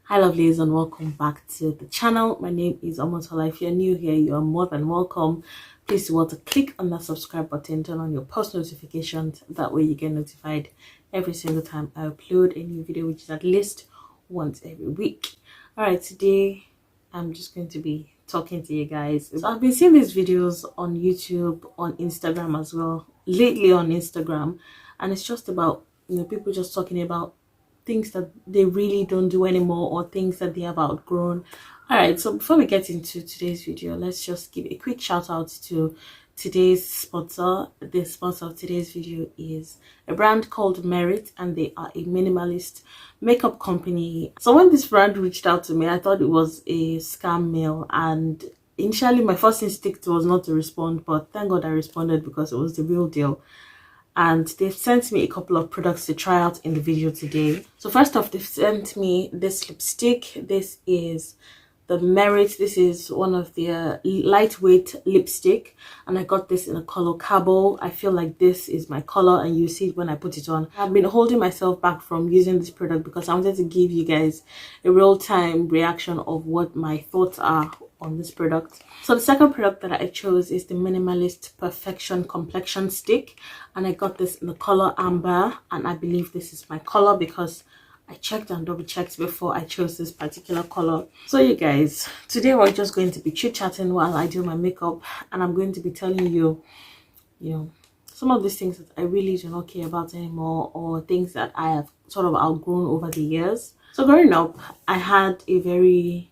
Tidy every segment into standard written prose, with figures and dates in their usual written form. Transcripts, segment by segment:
Hi lovelies, and welcome back to the channel. My name is Tola. If you're new here, you are more than welcome. Please want to click on that subscribe button, turn on your post notifications. That way you get notified every single time I upload a new video, which is at least once every week. All right, today I'm just going to be talking to you guys. So I've been seeing these videos on YouTube, on Instagram as well, lately on Instagram, and it's just about people just talking about things that they really don't do anymore or things that they have outgrown. All right, so before we get into today's video, let's just give a quick shout out to today's sponsor. The sponsor of today's video is a brand called Merit, and they are a minimalist makeup company. So when this brand reached out to me, I thought it was a scam mail, and initially my first instinct was not to respond, but thank God I responded because it was the real deal. And they've sent me a couple of products to try out in the video today. So first off, they've sent me this lipstick. This is the Merit. This is one of their lightweight lipstick, and I got this in a color Cabo. I feel like this is my color, and you see it when I put it on. I've been holding myself back from using this product because I wanted to give you guys a real-time reaction of what my thoughts are on this product. So the second product that I chose is the Minimalist Perfection Complexion Stick, and I got this in the color Amber, and I believe this is my color because I checked and double checked before I chose this particular color. So you guys, today we're just going to be chit-chatting while I do my makeup, and I'm going to be telling you some of these things that I really do not care about anymore, or things that I have sort of outgrown over the years. So growing up, I had a very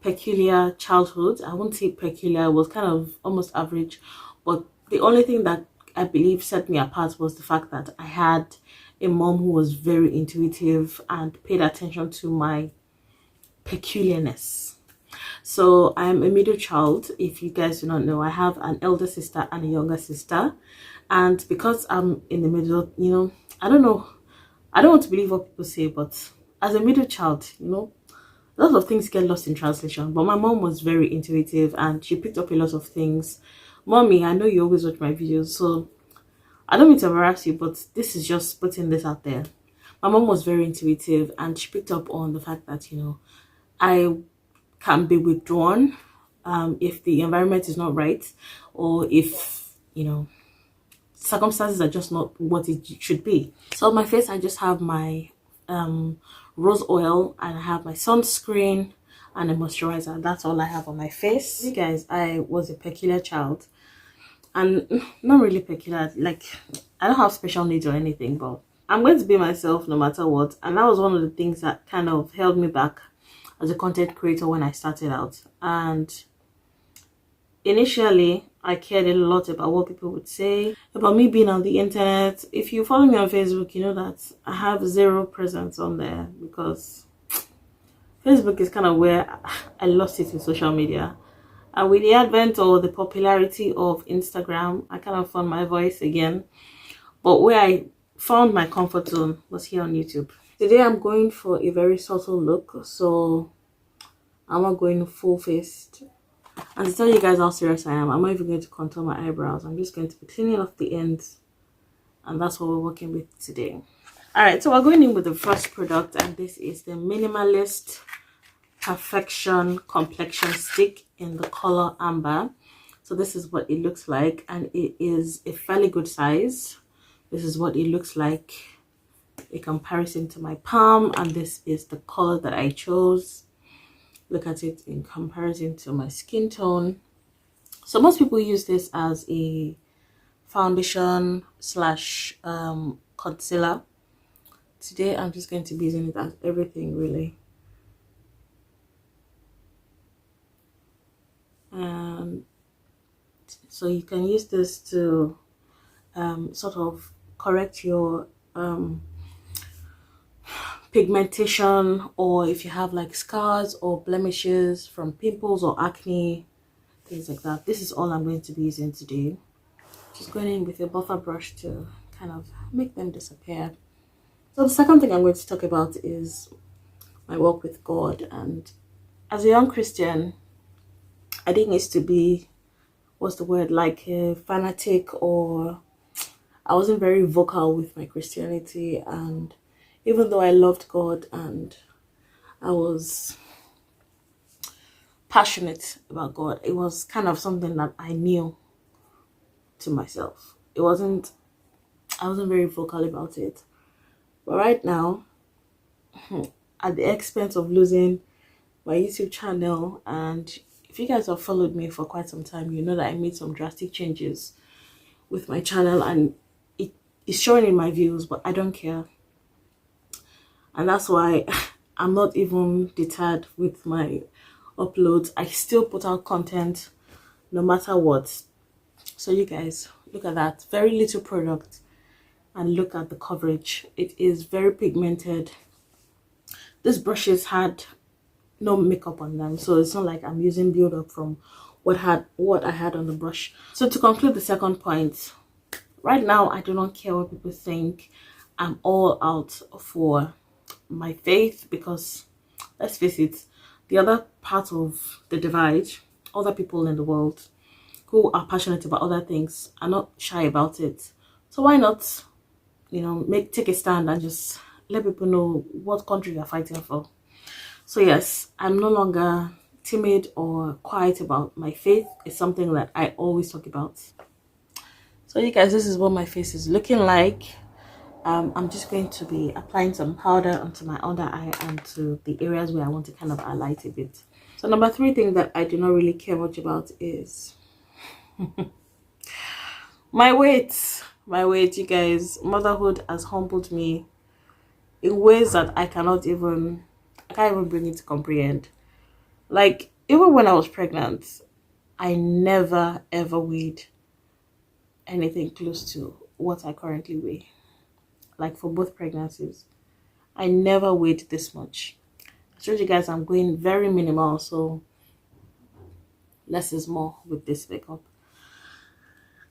peculiar childhood. I won't say peculiar, it was kind of almost average, but the only thing that I believe set me apart was the fact that I had a mom who was very intuitive and paid attention to my peculiarness. So I'm a middle child. If you guys do not know, I have an elder sister and a younger sister, and because I'm in the middle, I don't want to believe what people say, but as a middle child, a lot of things get lost in translation. But my mom was very intuitive and she picked up a lot of things. Mommy, I know you always watch my videos, so I don't mean to embarrass you, but this is just putting this out there. My mom was very intuitive and she picked up on the fact that I can be withdrawn if the environment is not right, or if circumstances are just not what it should be. So on my face, I just have my rose oil, and I have my sunscreen and a moisturizer. That's all I have on my face. You guys, I was a peculiar child, and not really peculiar, like I don't have special needs or anything, but I'm going to be myself no matter what. And that was one of the things that kind of held me back as a content creator when I started out. And initially I cared a lot about what people would say about me being on the internet. If you follow me on Facebook, you know that I have zero presence on there because Facebook is kind of where I lost it in social media. And with the advent or the popularity of Instagram, I kind of found my voice again. But where I found my comfort zone was here on YouTube. Today I'm going for a very subtle look, so I'm not going full-faced. And to tell you guys how serious I am, I'm not even going to contour my eyebrows. I'm just going to be cleaning off the ends, and that's what we're working with today. All right, so we're going in with the first product, and this is the Minimalist Perfection Complexion Stick in the color Amber. So this is what it looks like, and it is a fairly good size. This is what it looks like in comparison to my palm, and this is the color that I chose. Look at it in comparison to my skin tone. So most people use this as a foundation slash concealer. Today I'm just going to be using it as everything, really. So you can use this to sort of correct your pigmentation, or if you have like scars or blemishes from pimples or acne, things like that. This is all I'm going to be using today. Just going in with a buffer brush to kind of make them disappear. So the second thing I'm going to talk about is my walk with God. And as a young Christian, I didn't used to be, what's the word, like a fanatic, or I wasn't very vocal with my Christianity. And even though I loved God and I was passionate about God. It was kind of something that I knew to myself. I wasn't very vocal about it. But right now, at the expense of losing my YouTube channel, and if you guys have followed me for quite some time, you know that I made some drastic changes with my channel, and it is showing in my views, but I don't care. And that's why I'm not even deterred with my uploads. I still put out content no matter what. So you guys, look at that. Very little product, and look at the coverage. It is very pigmented. These brushes had no makeup on them, so it's not like I'm using build up from what I had on the brush. So to conclude the second point, right now I do not care what people think. I'm all out for my faith, because let's face it, the other part of the divide, other people in the world who are passionate about other things are not shy about it. So why not, you know, take a stand and just let people know what country you're fighting for. So yes, I'm no longer timid or quiet about my faith. It's something that I always talk about. So you guys, this is what my face is looking like. I'm just going to be applying some powder onto my under eye and to the areas where I want to kind of highlight a bit. So number 3 thing that I do not really care much about is my weight. My weight, you guys. Motherhood has humbled me in ways that I can't even bring it to comprehend. Like, even when I was pregnant, I never ever weighed anything close to what I currently weigh. Like, for both pregnancies, I never weighed this much. I told you guys I'm going very minimal, so less is more with this makeup.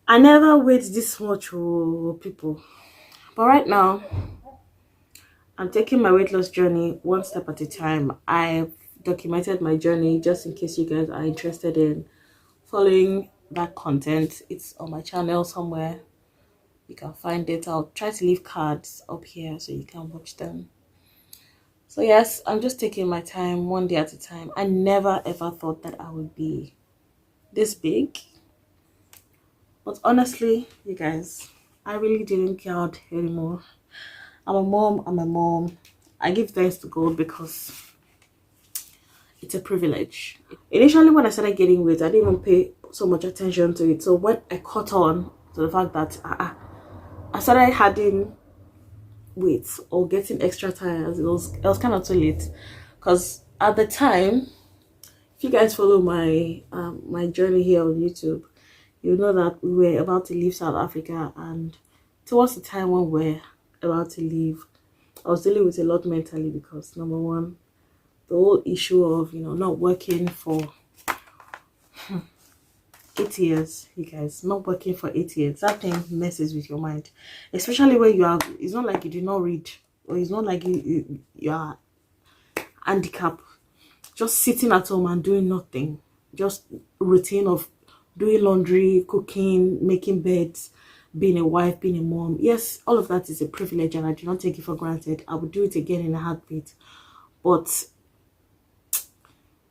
I never weighed this much, oh, people. But right now, I'm taking my weight loss journey one step at a time. I've documented my journey just in case you guys are interested in following that content. It's on my channel somewhere. You can find it. I'll try to leave cards up here so you can watch them. So yes, I'm just taking my time one day at a time. I never ever thought that I would be this big. But honestly, you guys, I really didn't care anymore. I'm a mom. I give thanks to God because it's a privilege. Initially, when I started getting weight, I didn't even pay so much attention to it. So when I caught on to the fact that I started adding weight or getting extra tires, it was kind of too late. Because at the time, if you guys follow my my journey here on YouTube, you know that we were about to leave South Africa, and towards the time when we're about to leave, I was dealing with a lot mentally, because number one, the whole issue of, you know, not working for 8 years, you guys, not working for 8 years, that thing messes with your mind, especially when you are, it's not like you did not read, or it's not like you are handicapped, just sitting at home and doing nothing, just routine of doing laundry, cooking, making beds, being a wife, being a mom. Yes, all of that is a privilege and I do not take it for granted. I would do it again in a heartbeat. But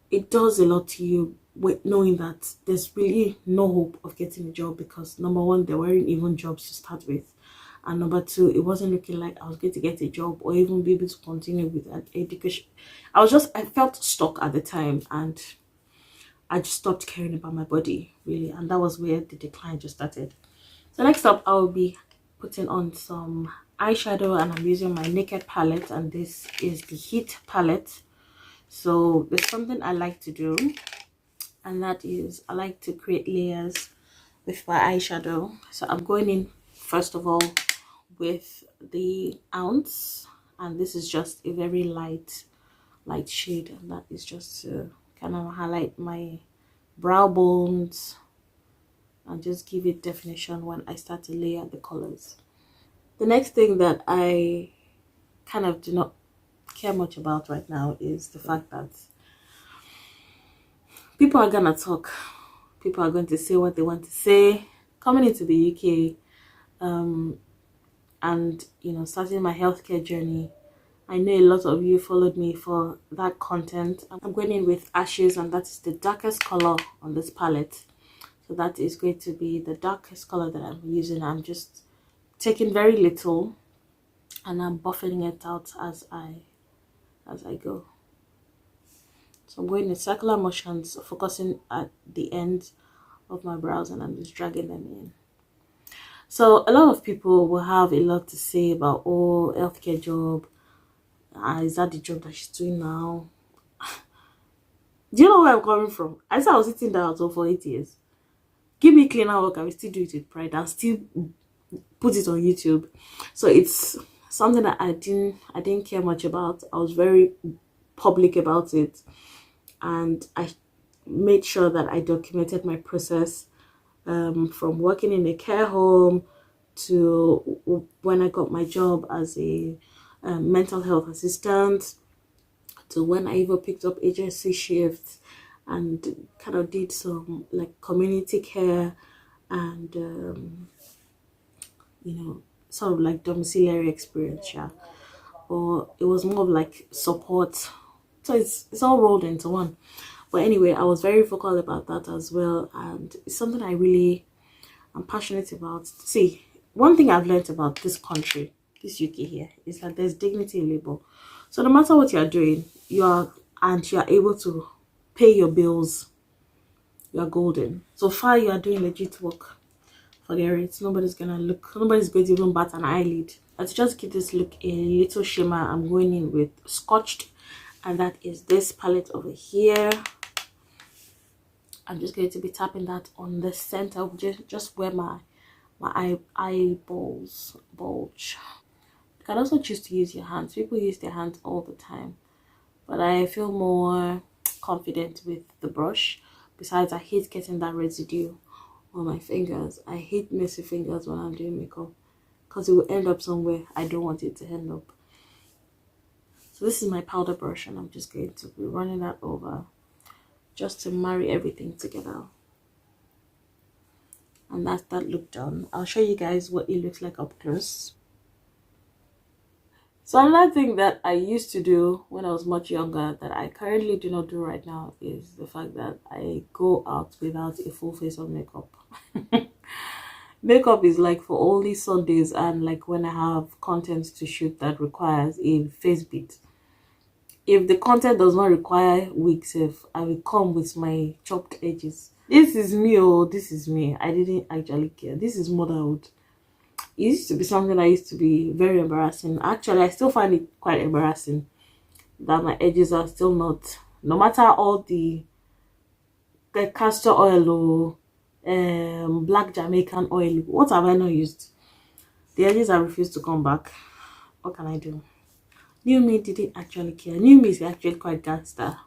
it does a lot to you with knowing that there's really no hope of getting a job, because number one, there weren't even jobs to start with, and number two, it wasn't looking like I was going to get a job or even be able to continue with an education. I felt stuck at the time, and I just stopped caring about my body, really, and that was where the decline just started. So next up, I will be putting on some eyeshadow, and I'm using my Naked palette, and this is the Heat palette. So there's something I like to do, and that is I like to create layers with my eyeshadow. So I'm going in first of all with the Ounce, and this is just a very light shade, and that is just to kind of highlight my brow bones and just give it definition when I start to layer the colors. The next thing that I kind of do not care much about right now is the fact that people are gonna talk, people are going to say what they want to say. Coming into the UK and, you know, starting my healthcare journey, I know a lot of you followed me for that content. I'm going in with Ashes, and that is the darkest color on this palette. So that is going to be the darkest color that I'm using. I'm just taking very little and I'm buffing it out as I go. So I'm going in circular motions, focusing at the end of my brows, and I'm just dragging them in. So a lot of people will have a lot to say about, oh, healthcare job. Is that the job that she's doing now? Do you know where I'm coming from? I said I was sitting down at home for 8 years. Give me cleaner work, I will still do it with pride and still put it on YouTube. So it's something that I didn't care much about. I was very public about it, and I made sure that I documented my process, from working in a care home to when I got my job as a mental health assistant, to when I even picked up agency shifts and kind of did some like community care and you know, sort of like domiciliary experience, yeah. Or it was more of like support. So it's all rolled into one. But anyway, I was very vocal about that as well, and it's something I'm passionate about. See, one thing I've learned about this country, this UK here, is that there's dignity in labor. So no matter what you're doing, you're able to pay your bills, you're golden. So far you are doing legit work. Forget it. Nobody's going to even bat an eyelid. And to just give this look a little shimmer, I'm going in with Scotched, and that is this palette over here. I'm just going to be tapping that on the center, just where my eyeballs bulge. You can also choose to use your hands. People use their hands all the time, but I feel more confident with the brush. Besides, I hate getting that residue on my fingers. I hate messy fingers when I'm doing makeup because it will end up somewhere I don't want it to end up. So this is my powder brush, and I'm just going to be running that over just to marry everything together. And that's that look done. I'll show you guys what it looks like up close. So another thing that I used to do when I was much younger that I currently do not do right now is the fact that I go out without a full face of makeup. Makeup is like for only Sundays and like when I have content to shoot that requires a face beat. If the content does not require wigs, if I will come with my chopped edges. This is me, oh, this is me. I didn't actually care. This is motherhood. It used to be something that used to be very embarrassing. Actually, I still find it quite embarrassing that my edges are still not, no matter all the castor oil or black Jamaican oil, what have I not used? The edges have refused to come back. What can I do? New me didn't actually care. New me is actually quite gangster.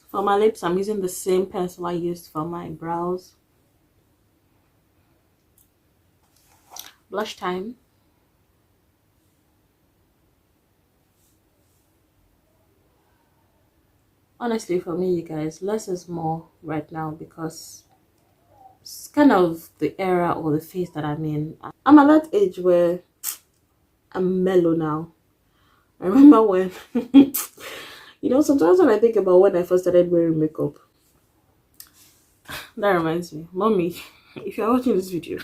For my lips, I'm using the same pencil I used for my brows. Blush time. Honestly, for me, you guys, less is more right now because it's kind of the era or the phase that I'm in. I'm at that age where I'm mellow now. I remember when, you know, sometimes when I think about when I first started wearing makeup, that reminds me, mommy, if you're watching this video,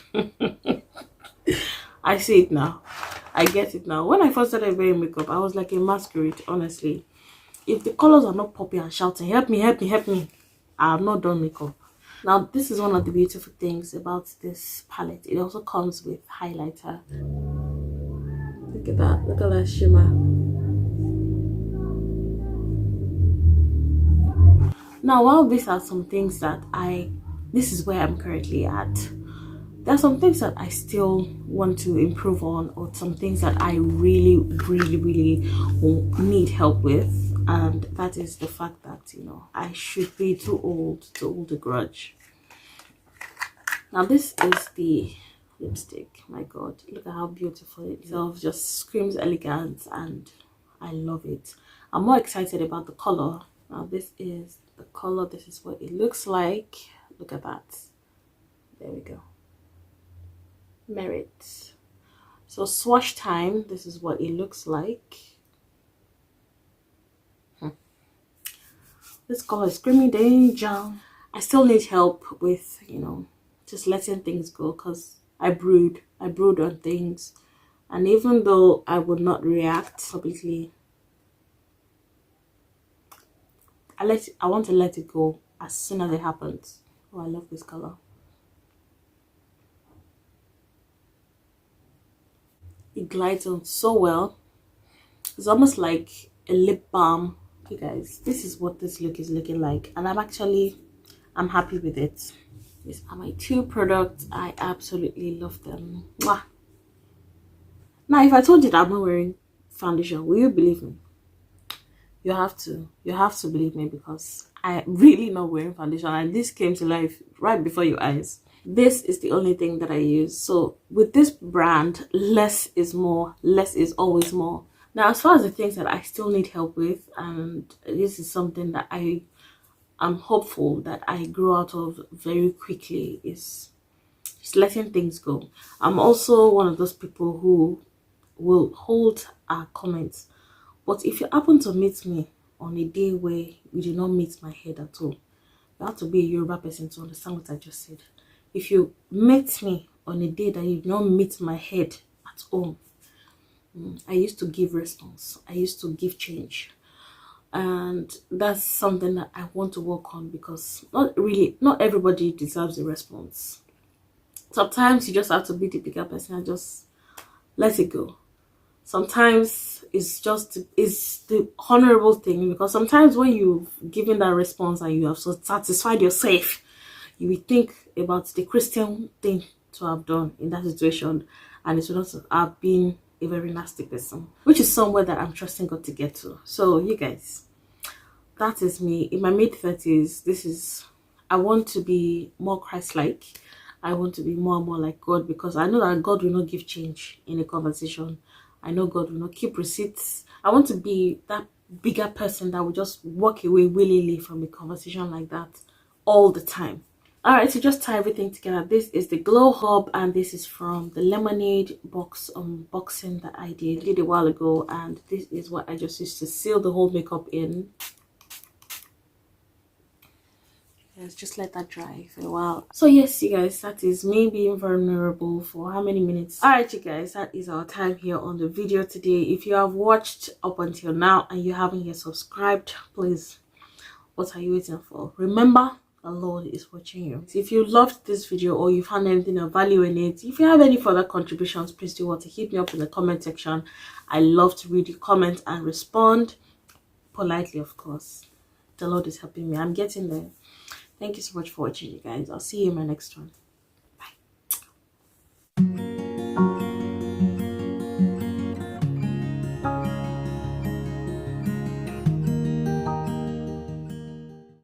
I see it now. I get it now. When I first started wearing makeup, I was like a masquerade, honestly. If the colors are not popping and shouting, help me, help me, help me, I have not done makeup. Now, this is one of the beautiful things about this palette. It also comes with highlighter. Look at that shimmer. Now, while these are some things that this is where I'm currently at. There are some things that I still want to improve on, or some things that I really, really, really need help with. And that is the fact that, you know, I should be too old to hold a grudge. Now, this is the lipstick. My God, look at how beautiful it is. It just screams elegance, and I love it. I'm more excited about the color. Now, this is the color. This is what it looks like. Look at that. There we go. Merit. So swatch time, this is what it looks like. This color is screaming danger. I still need help with, you know, just letting things go, because I brood on things, and even though I would not react publicly, I want to let it go as soon as it happens. Oh, I love this color. It glides on so well. It's almost like a lip balm. Okay guys, this is what this look is looking like, and I'm happy with it. These are my two products. I absolutely love them. Mwah. Now if I told you that I'm not wearing foundation, will you believe me? You have to believe me, because I'm really not wearing foundation, and this came to life right before your eyes. This is the only thing that I use. So with this brand, less is more, less is always more. Now as far as the things that I still need help with, and this is something that I'm hopeful that I grow out of very quickly, is just letting things go. I'm also one of those people who will hold our comments, but if you happen to meet me on a day where you did not meet my head at all, you have to be a Yoruba person to understand what I just said. If you met me on a day that you did not meet my head at all, I used to give response. I used to give change. And that's something that I want to work on, because not everybody deserves a response. Sometimes you just have to be the bigger person and just let it go. Sometimes it's the honorable thing, because sometimes when you've given that response and you have so satisfied yourself, you will think about the Christian thing to have done in that situation, and it would not have been a very nasty person, which is somewhere that I'm trusting God to get to. So you guys, that is me in my mid-30s. I want to be more Christ-like. I want to be more and more like God, because I know that God will not give change in a conversation. I know God will not keep receipts. I want to be that bigger person that will just walk away willingly from a conversation like that all the time. Alright, so just tie everything together. This is the Glow Hub, and this is from the Lemonade box unboxing that I did a while ago, and this is what I just used to seal the whole makeup in. Let's just let that dry for a while. So yes, you guys, that is me being vulnerable for how many minutes? Alright, you guys, that is our time here on the video today. If you have watched up until now and you haven't yet subscribed, please, what are you waiting for? Remember, the Lord is watching you. If you loved this video or you found anything of value in it, if you have any further contributions, please do want to hit me up in the comment section. I love to read your comments and respond politely, of course. The Lord is helping me. I'm getting there. Thank you so much for watching, you guys. I'll see you in my next one.